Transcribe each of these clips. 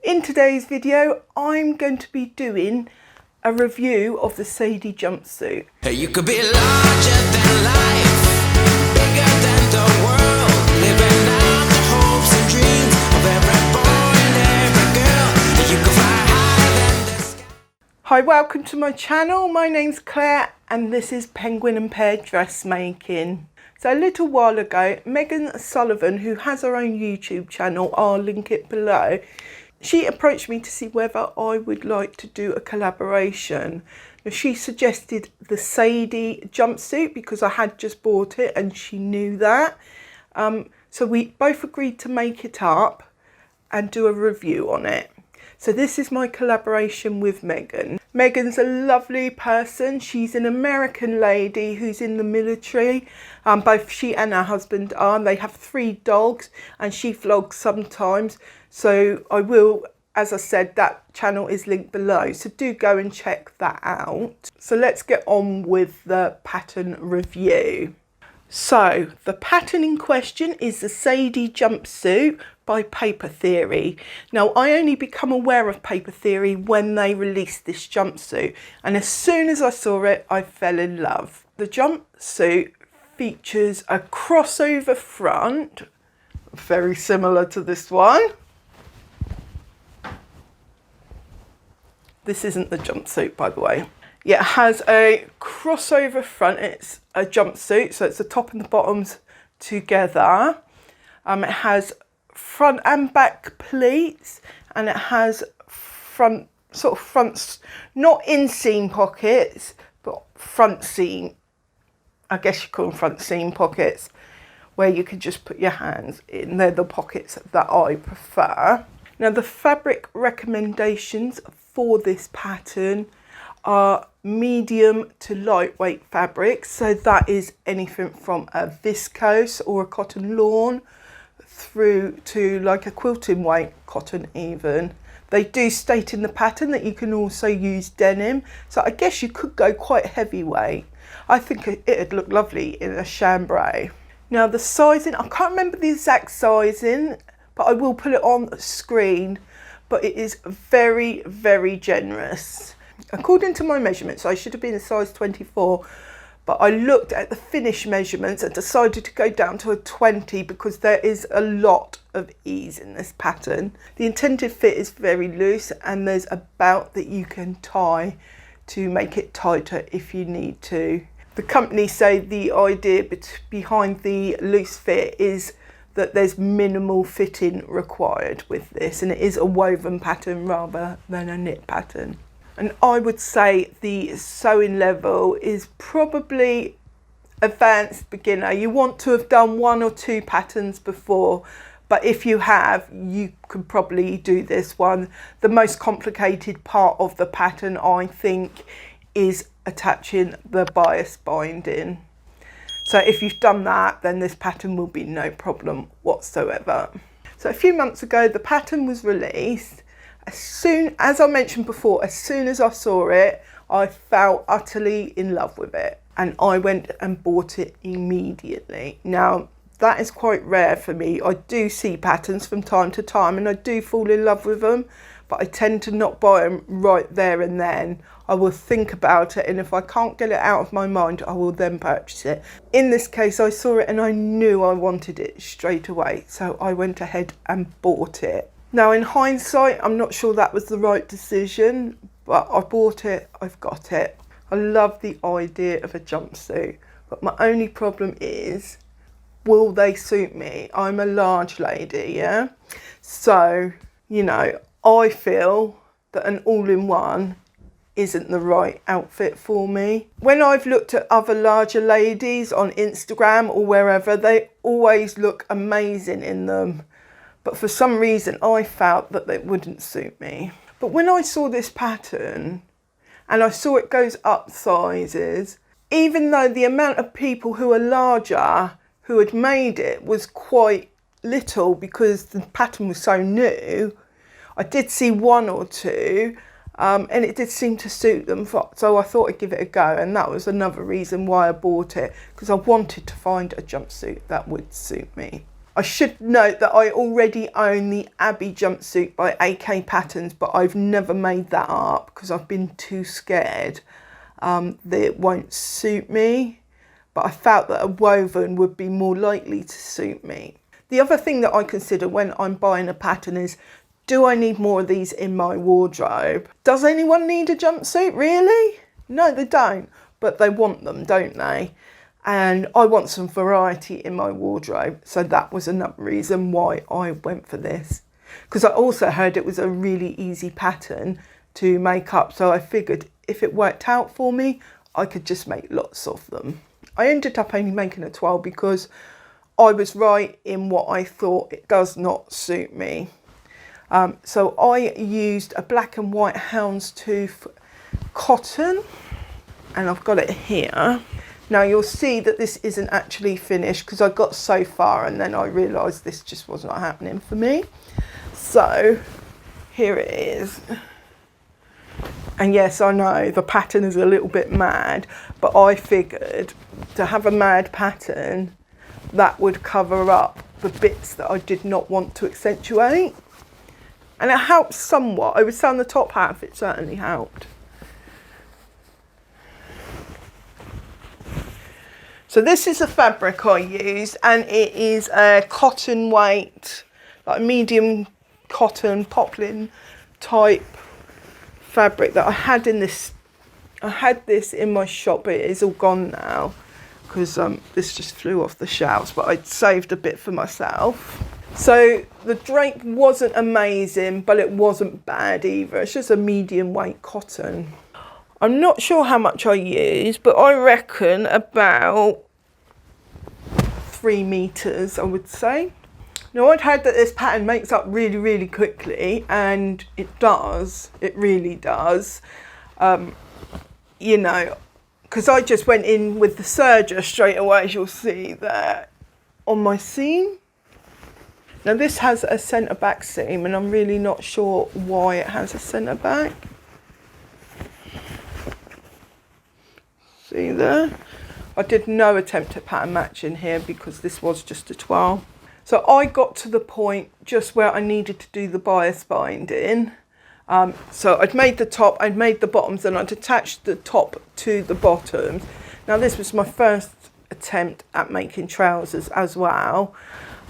In today's video, I'm going to be doing a review of the Zadie jumpsuit. You could be larger than life, bigger than the world, living out the hopes and dreams of every boy and every girl. You could fly higher than the sky. Hi, welcome to my channel. My name's Claire and this is Penguin and Pear Dressmaking. So a little while ago, Megan Sullivan, who has her own YouTube channel, I'll link it below, she approached me to see whether I would like to do a collaboration. Now, she suggested the Zadie jumpsuit because I had just bought it and she knew that. So we both agreed to make it up and do a review on it. So this is my collaboration with Megan. Megan's a lovely person. She's an American lady who's in the military. Both she and her husband are. They have 3 dogs and she vlogs sometimes. So I will, as I said, that channel is linked below. So do go and check that out. So let's get on with the pattern review. So the pattern in question is the Zadie jumpsuit by Paper Theory. Now, I only become aware of Paper Theory when they released this jumpsuit, and as soon as I saw it, I fell in love. The jumpsuit features a crossover front, very similar to this one. This isn't the jumpsuit, by the way. Yeah, it has a crossover front. It's a jumpsuit, so it's the top and the bottoms together. It has front and back pleats, and it has fronts, not inseam pockets, but front seam. I guess you call them front seam pockets, where you can just put your hands in. They're the pockets that I prefer. Now, the fabric recommendations for this pattern are medium to lightweight fabrics. So that is anything from a viscose or a cotton lawn through to like a quilting weight cotton even. They do state in the pattern that you can also use denim. So I guess you could go quite heavyweight. I think it'd look lovely in a chambray. Now the sizing, I can't remember the exact sizing, but I will put it on the screen. But it is very, very generous. According to my measurements, I should have been a size 24, but I looked at the finish measurements and decided to go down to a 20 because there is a lot of ease in this pattern. The intended fit is very loose and there's a belt that you can tie to make it tighter if you need to. The company say the idea behind the loose fit is that there's minimal fitting required with this, and it is a woven pattern rather than a knit pattern. And I would say the sewing level is probably advanced beginner. You want to have done 1 or 2 patterns before, but if you have, you could probably do this one. The most complicated part of the pattern, I think, is attaching the bias binding. So if you've done that, then this pattern will be no problem whatsoever. So a few months ago, the pattern was released. As I mentioned before, as soon as I saw it, I fell utterly in love with it. And I went and bought it immediately. Now, that is quite rare for me. I do see patterns from time to time and I do fall in love with them, but I tend to not buy them right there and then. I will think about it, and if I can't get it out of my mind, I will then purchase it. In this case, I saw it and I knew I wanted it straight away, so I went ahead and bought it. Now, in hindsight, I'm not sure that was the right decision, but I bought it, I've got it. I love the idea of a jumpsuit, but my only problem is, will they suit me? I'm a large lady, yeah? So, you know, I feel that an all-in-one isn't the right outfit for me. When I've looked at other larger ladies on Instagram or wherever, they always look amazing in them. But for some reason, I felt that they wouldn't suit me. But when I saw this pattern and I saw it goes up sizes, even though the amount of people who are larger who had made it was quite little because the pattern was so new, I did see 1 or 2 and it did seem to suit them, so I thought I'd give it a go, and that was another reason why I bought it, because I wanted to find a jumpsuit that would suit me. I should note that I already own the Zadie Jumpsuit by AK Patterns, but I've never made that up because I've been too scared that it won't suit me. But I felt that a woven would be more likely to suit me. The other thing that I consider when I'm buying a pattern is, do I need more of these in my wardrobe? Does anyone need a jumpsuit, really? No, they don't, but they want them, don't they? And I want some variety in my wardrobe. So that was another reason why I went for this. Because I also heard it was a really easy pattern to make up. So I figured if it worked out for me, I could just make lots of them. I ended up only making a 12 because I was right in what I thought it does not suit me. So I used a black and white houndstooth cotton, and I've got it here. Now you'll see that this isn't actually finished because I got so far and then I realised this just was not happening for me. So here it is. And yes, I know the pattern is a little bit mad, but I figured to have a mad pattern that would cover up the bits that I did not want to accentuate. And it helps somewhat. I would say on the top half it certainly helped. So this is the fabric I used, and it is a cotton weight, like medium cotton poplin type fabric that I had in this. I had this in my shop, but it is all gone now because this just flew off the shelves, but I'd saved a bit for myself. So the drape wasn't amazing, but it wasn't bad either. It's just a medium weight cotton. I'm not sure how much I used, but I reckon about 3 meters, I would say. Now I'd heard that this pattern makes up really, really quickly, and it does. It really does. You know, because I just went in with the serger straight away, as you'll see there on my seam. Now this has a centre back seam, and I'm really not sure why it has a centre back. See there? I did no attempt at pattern matching here because this was just a 12. So I got to the point just where I needed to do the bias binding. So I'd made the top, I'd made the bottoms, and I'd attached the top to the bottoms. Now this was my first attempt at making trousers as well.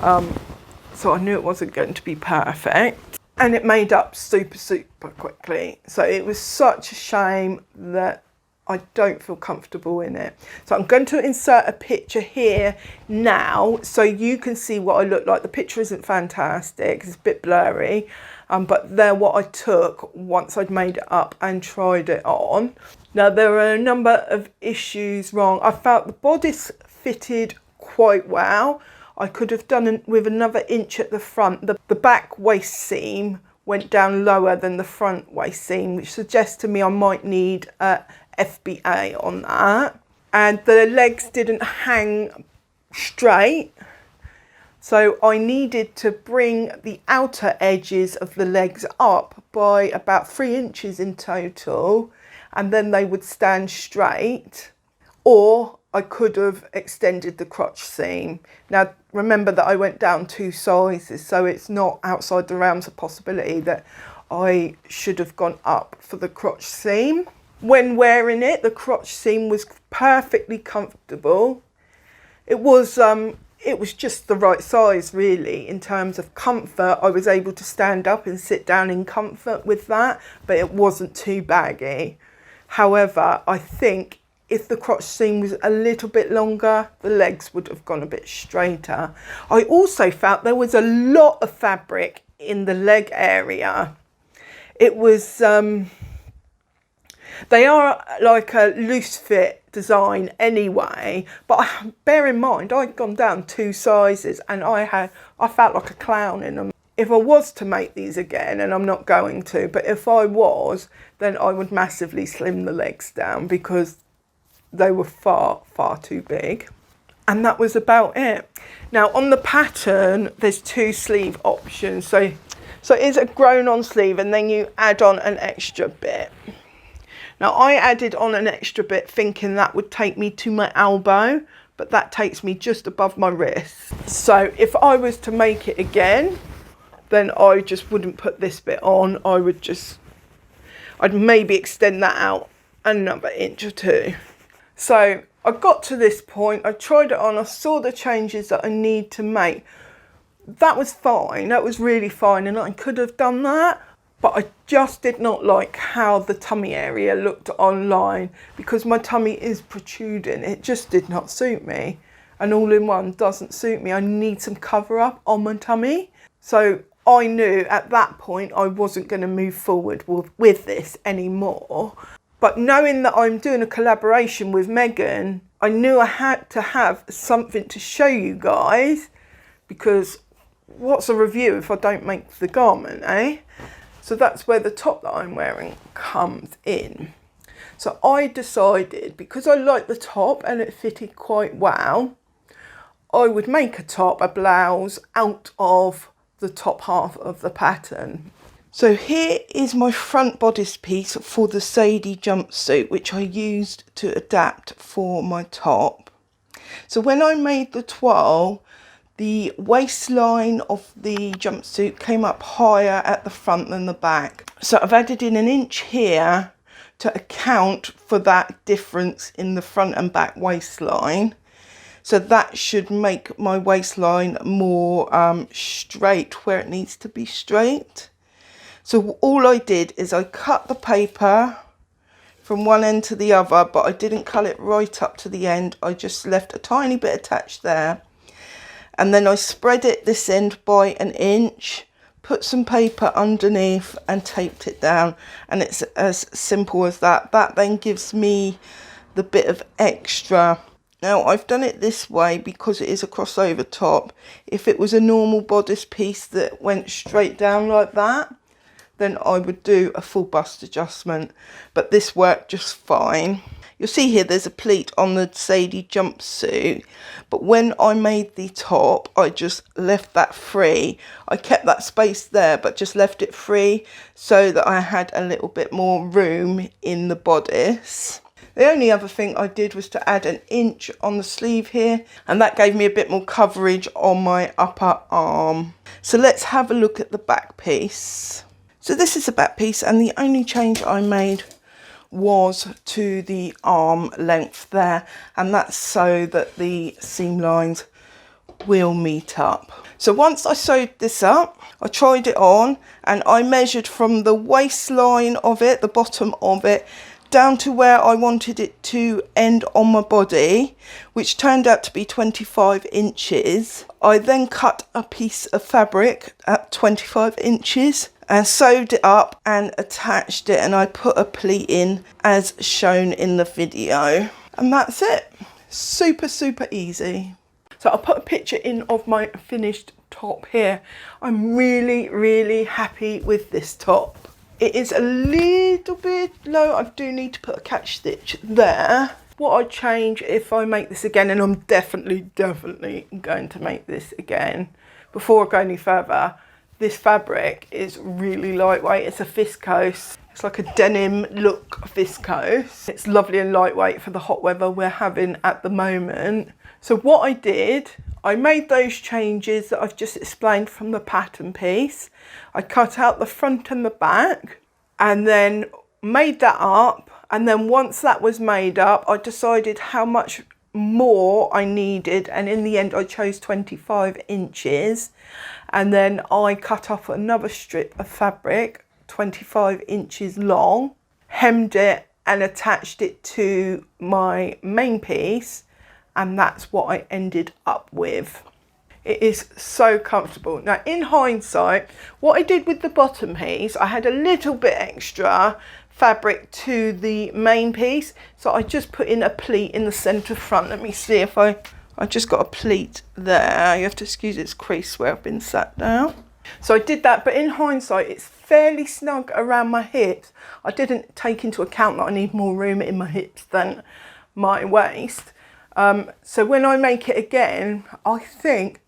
So I knew it wasn't going to be perfect. And it made up super, super quickly. So it was such a shame that I don't feel comfortable in it. So I'm going to insert a picture here now so you can see what I look like. The picture isn't fantastic, it's a bit blurry, but they're what I took once I'd made it up and tried it on. Now there are a number of issues wrong. I felt the bodice fitted quite well. I could have done it with another inch at the front. The back waist seam went down lower than the front waist seam, which suggests to me I might need FBA on that. And the legs didn't hang straight, so I needed to bring the outer edges of the legs up by about 3 inches in total, and then they would stand straight. Or I could have extended the crotch seam. Now remember that I went down 2 sizes, so it's not outside the realms of possibility that I should have gone up for the crotch seam. When wearing it, the crotch seam was perfectly comfortable. It was just the right size really in terms of comfort. I was able to stand up and sit down in comfort with that, but it wasn't too baggy. However, I think if the crotch seam was a little bit longer, the legs would have gone a bit straighter. I also felt there was a lot of fabric in the leg area. It was, they are like a loose fit design anyway, but bear in mind I'd gone down 2 sizes and I felt like a clown in them. If I was to make these again, and I'm not going to, but if I was, then I would massively slim the legs down because they were far, far too big. And that was about it. Now on the pattern, there's 2 sleeve options. So it's a grown on sleeve, and then you add on an extra bit. Now I added on an extra bit thinking that would take me to my elbow, but that takes me just above my wrist. So if I was to make it again, then I just wouldn't put this bit on. I'd maybe extend that out another inch or two. So I got to this point, I tried it on, I saw the changes that I need to make. That was fine, that was really fine, and I could have done that, but I just did not like how the tummy area looked online, because my tummy is protruding. It just did not suit me, and all-in-one doesn't suit me. I need some cover up on my tummy. So I knew at that point I wasn't going to move forward with this anymore. But knowing that I'm doing a collaboration with Megan, I knew I had to have something to show you guys, because what's a review if I don't make the garment, eh? So that's where the top that I'm wearing comes in. So I decided, because I like the top and it fitted quite well, I would make a blouse out of the top half of the pattern. So here is my front bodice piece for the Zadie jumpsuit, which I used to adapt for my top. So when I made the toile, the waistline of the jumpsuit came up higher at the front than the back. So I've added in an inch here to account for that difference in the front and back waistline. So that should make my waistline more straight where it needs to be straight. So all I did is I cut the paper from one end to the other, but I didn't cut it right up to the end. I just left a tiny bit attached there. And then I spread it this end by an inch, put some paper underneath and taped it down. And it's as simple as that. That then gives me the bit of extra. Now I've done it this way because it is a crossover top. If it was a normal bodice piece that went straight down like that, then I would do a full bust adjustment, but this worked just fine. You'll see here there's a pleat on the Zadie jumpsuit, but when I made the top, I just left that free. I kept that space there, but just left it free so that I had a little bit more room in the bodice. The only other thing I did was to add an inch on the sleeve here, and that gave me a bit more coverage on my upper arm. So let's have a look at the back piece. So this is the back piece, and the only change I made was to the arm length there, and that's so that the seam lines will meet up. So once I sewed this up, I tried it on and I measured from the waistline of it, the bottom of it, down to where I wanted it to end on my body, which turned out to be 25 inches. I then cut a piece of fabric at 25 inches and sewed it up and attached it, and I put a pleat in as shown in the video. And that's it. Super, super easy. So I'll put a picture in of my finished top here. I'm really, really happy with this top. It is a little bit low. I do need to put a catch stitch there. What I'd change if I make this again, and I'm definitely going to make this again, before I go any further, this fabric is really lightweight. It's a viscose. It's like a denim look viscose. It's lovely and lightweight for the hot weather we're having at the moment. So what I did, I made those changes that I've just explained from the pattern piece. I cut out the front and the back and then made that up. And then once that was made up, I decided how much more I needed, and in the end I chose 25 inches, and then I cut off another strip of fabric 25 inches long, hemmed it and attached it to my main piece, and that's what I ended up with. It is so comfortable. Now in hindsight, what I did with the bottom piece, I had a little bit extra fabric to the main piece, so I just put in a pleat in the centre front. Let me see if I just got a pleat there. You have to excuse its crease where I've been sat down. So I did that, but in hindsight it's fairly snug around my hips. I didn't take into account that I need more room in my hips than my waist. So when I make it again, I think,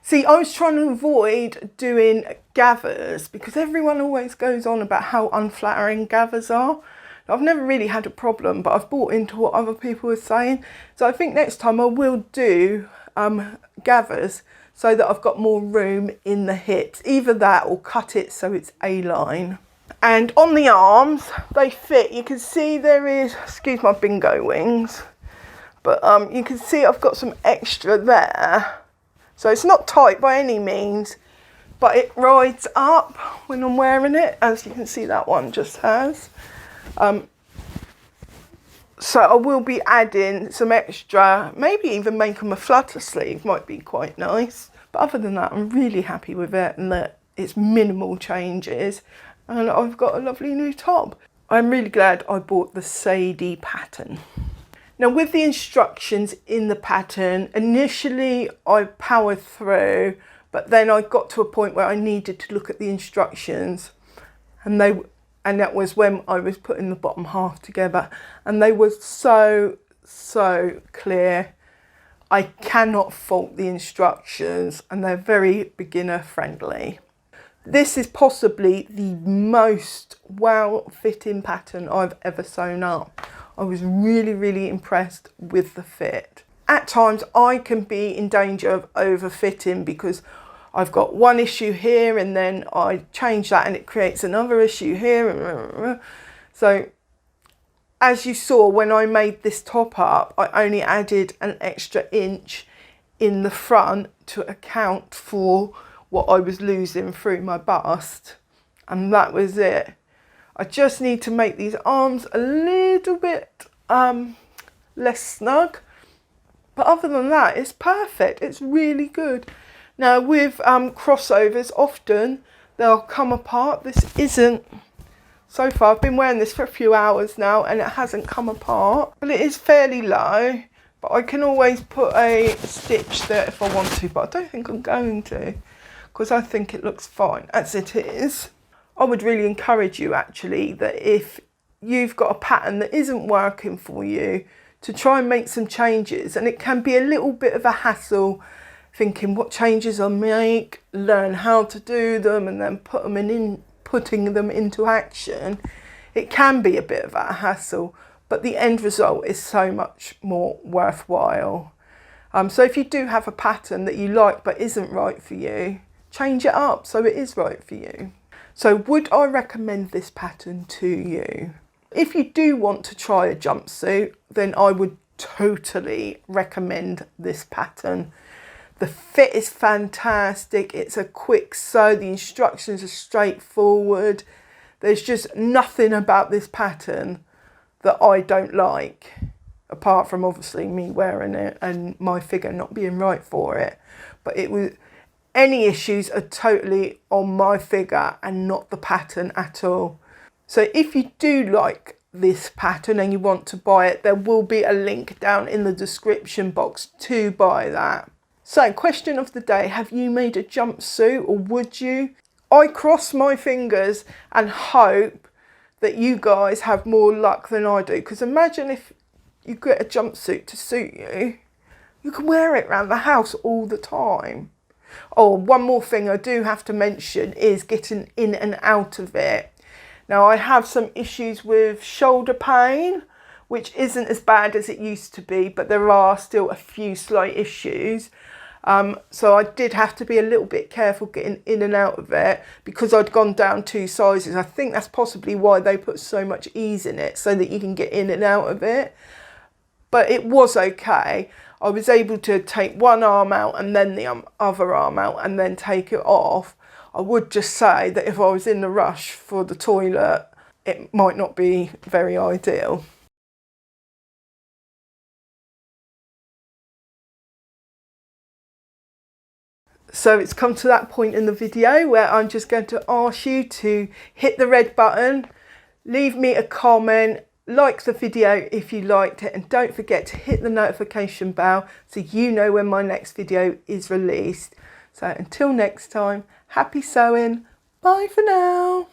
see, I was trying to avoid doing gathers because everyone always goes on about how unflattering gathers are. I've never really had a problem, but I've bought into what other people are saying. So I think next time I will do gathers so that I've got more room in the hips. Either that or cut it so it's A-line. And on the arms, they fit. You can see there is, excuse my bingo wings, but you can see I've got some extra there. So it's not tight by any means, but it rides up when I'm wearing it, as you can see that one just has. So I will be adding some extra, maybe even make them a flutter sleeve, might be quite nice. But other than that, I'm really happy with it and that it's minimal changes. And I've got a lovely new top. I'm really glad I bought the Zadie pattern. Now with the instructions in the pattern, initially I powered through, but then I got to a point where I needed to look at the instructions, and that was when I was putting the bottom half together, and they were so clear. I cannot fault the instructions, and they're very beginner friendly. This is possibly the most well-fitting pattern I've ever sewn up. I was really impressed with the fit. At times I can be in danger of overfitting because I've got one issue here and then I change that and it creates another issue here. So as you saw when I made this top up, I only added an extra inch in the front to account for what I was losing through my bust, and that was it. I just need to make these arms a little bit less snug, but other than that it's perfect. It's really good. Now with crossovers, often they'll come apart. This isn't. So far I've been wearing this for a few hours now and it hasn't come apart, but it is fairly low, but I can always put a stitch there if I want to, but I don't think I'm going to because I think it looks fine as it is. I would really encourage you actually that if you've got a pattern that isn't working for you, to try and make some changes. And it can be a little bit of a hassle thinking what changes I make, learn how to do them and then putting them into action. It can be a bit of a hassle, but the end result is so much more worthwhile. So if you do have a pattern that you like but isn't right for you, change it up so it is right for you. So would I recommend this pattern to you? If you do want to try a jumpsuit, then I would totally recommend this pattern. The fit is fantastic. It's a quick sew. The instructions are straightforward. There's just nothing about this pattern that I don't like, apart from obviously me wearing it and my figure not being right for it. But any issues are totally on my figure and not the pattern at all. So if you do like this pattern and you want to buy it, there will be a link down in the description box to buy that. So question of the day, have you made a jumpsuit or would you? I cross my fingers and hope that you guys have more luck than I do, because imagine if you get a jumpsuit to suit you, you can wear it around the house all the time. Oh, one more thing I do have to mention is getting in and out of it. Now I have some issues with shoulder pain, which isn't as bad as it used to be, but there are still a few slight issues. So I did have to be a little bit careful getting in and out of it because I'd gone down 2 sizes. I think that's possibly why they put so much ease in it, so that you can get in and out of it. But it was okay. I was able to take one arm out and then the other arm out and then take it off. I would just say that if I was in the rush for the toilet, it might not be very ideal. So it's come to that point in the video where I'm just going to ask you to hit the red button, leave me a comment, like the video if you liked it, and don't forget to hit the notification bell so you know when my next video is released. So until next time, happy sewing, bye for now.